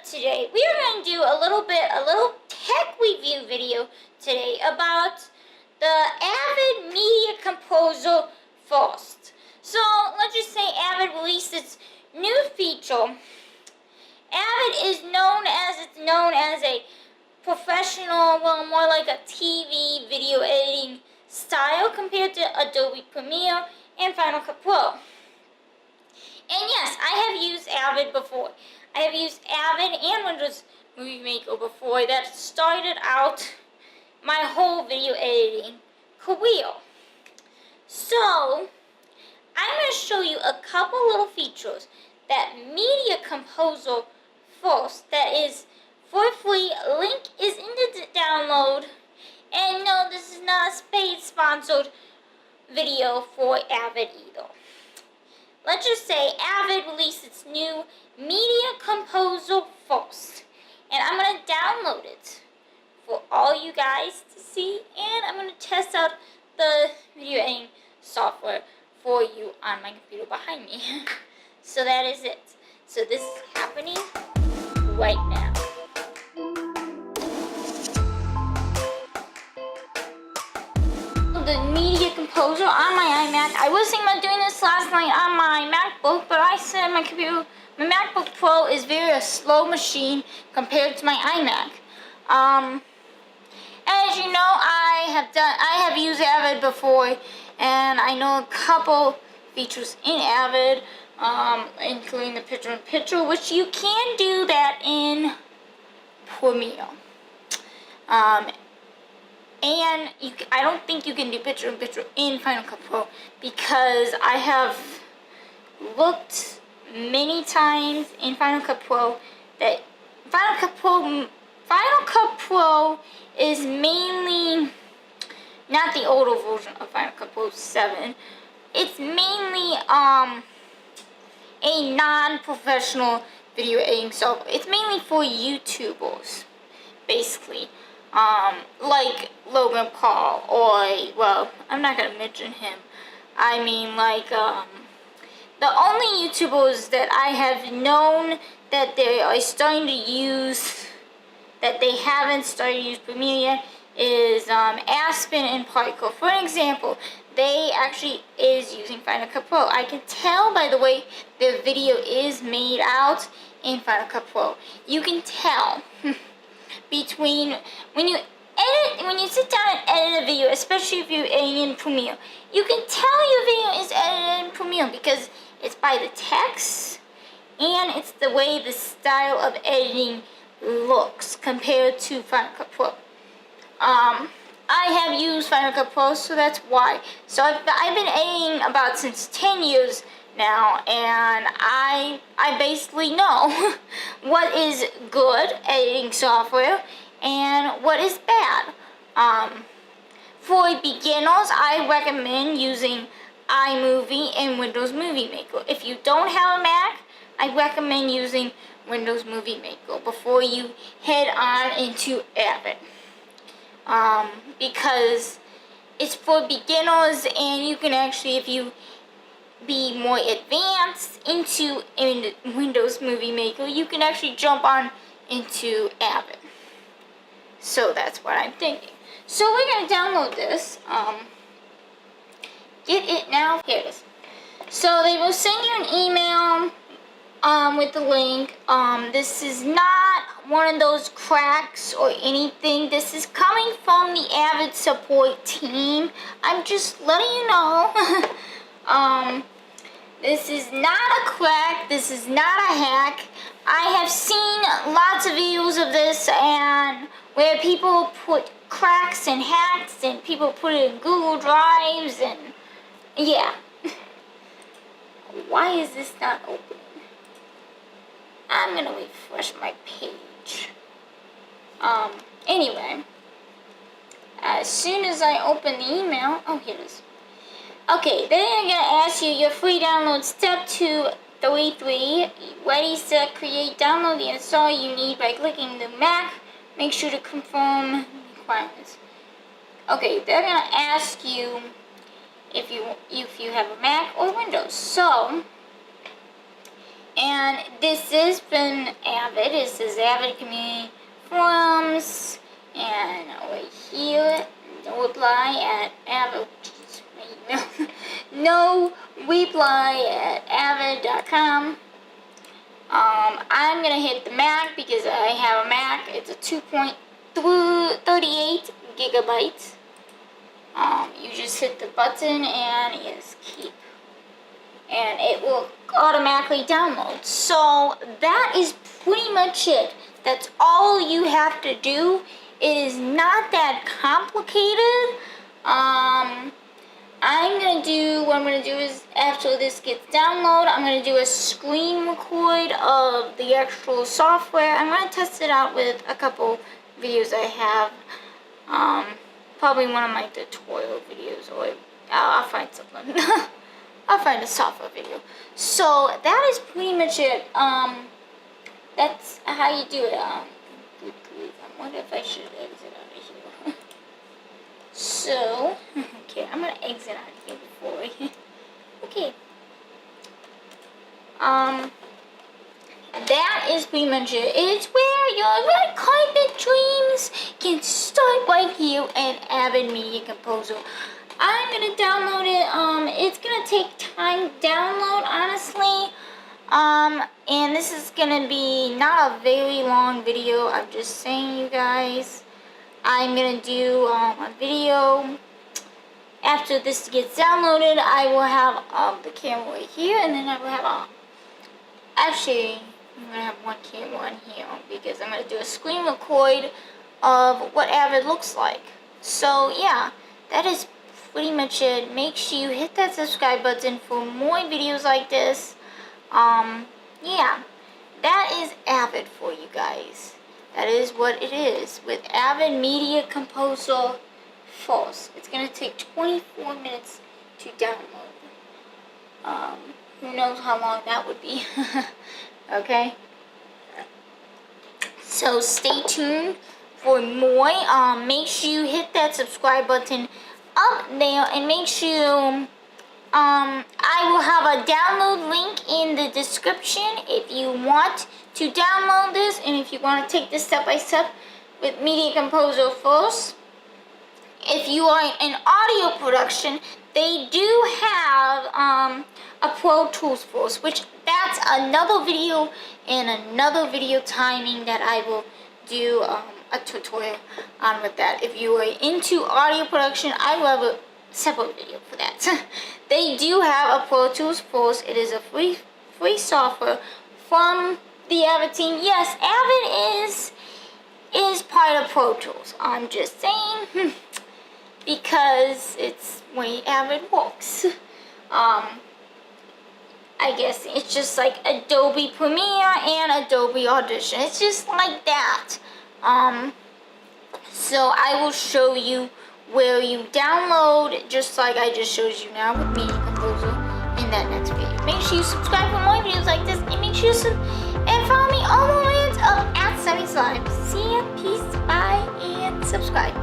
today we are going to do a little tech review video today about the Avid Media Composer First. So let's just say Avid released its new feature. Avid is known as a professional, well, more like a TV video editing style compared to Adobe Premiere and Final Cut Pro. And yes, I have used Avid before. I have used Avid and Windows Movie Maker before. That started out my whole video editing career. So, I'm going to show you a couple little features that Media Composer First, that is for free. Link is in the download. And no, this is not a paid sponsored video for Avid either. Let's just say Avid released its new Media Composer First. And I'm going to download it for all you guys to see. And I'm going to test out the video editing software for you on my computer behind me. So that is it. So this is happening right now. The Media Composer on my iMac. I was thinking about doing this last night on my MacBook, but I said my MacBook Pro is very slow machine compared to my iMac. As you know, I have used Avid before, and I know a couple features in Avid, including the picture-in-picture, which you can do that in Premiere. And I don't think you can do picture-in-picture in Final Cut Pro, because I have looked many times in Final Cut Pro that Final Cut Pro is mainly not the older version of Final Cut Pro 7. It's mainly a non-professional video editing software. It's mainly for YouTubers, basically. Like Logan Paul, or, well, I'm not gonna mention him. I mean, like, the only YouTubers that I have known that they are starting to use, that they haven't started to use Premiere yet, is, Aspen and Parker. For an example, they actually is using Final Cut Pro. I can tell by the way their video is made out in Final Cut Pro. You can tell. Between when you sit down and edit a video, especially if you're editing in Premiere, you can tell your video is edited in Premiere because it's by the text and it's the way the style of editing looks compared to Final Cut Pro. I have used Final Cut Pro, so that's why. So I've been editing about since 10 years now, and I basically know what is good editing software and what is bad. For beginners, I recommend using iMovie and Windows Movie Maker. If you don't have a Mac, I recommend using Windows Movie Maker before you head on into Avid. Because it's for beginners, and you can actually, if you be more advanced in Windows Movie Maker, you can actually jump on into Avid. So that's what I'm thinking. So we're going to download this. Get it now. Here it is. So they will send you an email with the link. This is not one of those cracks or anything. This is coming from the Avid support team. I'm just letting you know. This is not a crack. This is not a hack. I have seen lots of videos of this, and where people put cracks and hacks, and people put it in Google Drives, and yeah. Why is this not opening? I'm gonna refresh my page. Anyway, as soon as I open the email, oh, here it is. Okay, then I'm gonna ask you your free download. Step 233. Ready, set, create. Download the install you need by clicking the Mac. Make sure to confirm requirements. Okay, they're gonna ask you if you have a Mac or Windows. So And this has been Avid. This is Avid Community Forums. And over here, no reply at Avid. No reply at avid.com. I'm gonna hit the Mac because I have a Mac. It's a 2.38 gigabytes. You just hit the button and yes, keep, and it will automatically download. So that is pretty much it. That's all you have to do. It is not that complicated. What I'm gonna do is after this gets downloaded, I'm gonna do a screen record of the actual software. I'm gonna test it out with a couple videos I have. Probably one of my tutorial videos, or I'll find something. I'll find a software video. So that is pretty much it. That's how you do it. I wonder if I should exit out of here. So, okay, I'm gonna exit out of here before. Okay. That is pretty much it. It's where your red carpet dreams can start right here in Avid Media Composer. I'm gonna download it. It's gonna take time to download, honestly. And this is gonna be not a very long video. I'm just saying, you guys. I'm gonna do a video. After this gets downloaded, I will have the camera right here, and then I will have actually, I'm gonna have one camera on here because I'm gonna do a screen record of what Avid looks like. So yeah, that is pretty much it. Make sure you hit that subscribe button for more videos like this. Yeah, that is Avid for you guys. That is what it is with Avid Media Composer False. It's gonna take 24 minutes to download. Who knows how long that would be. Okay, so stay tuned for more. Make sure you hit that subscribe button up there, and make sure I will have a download link in the description if you want to download this, and if you want to take this step by step with Media Composer False. If you are in audio production, they do have a Pro Tools Force, which that's another video and another video timing that I will do a tutorial on with that. If you are into audio production, I will have a separate video for that. They do have a Pro Tools Force. It is a free software from the Avid team. Yes, Avid is part of Pro Tools. I'm just saying. Because it's the way Avid works. I guess it's just like Adobe Premiere and Adobe Audition. It's just like that. So I will show you where you download, just like I just showed you now with Media Composer in that next video. Make sure you subscribe for more videos like this, and make sure you and follow me all the way up at 70 Slime. See ya, peace, bye, and subscribe.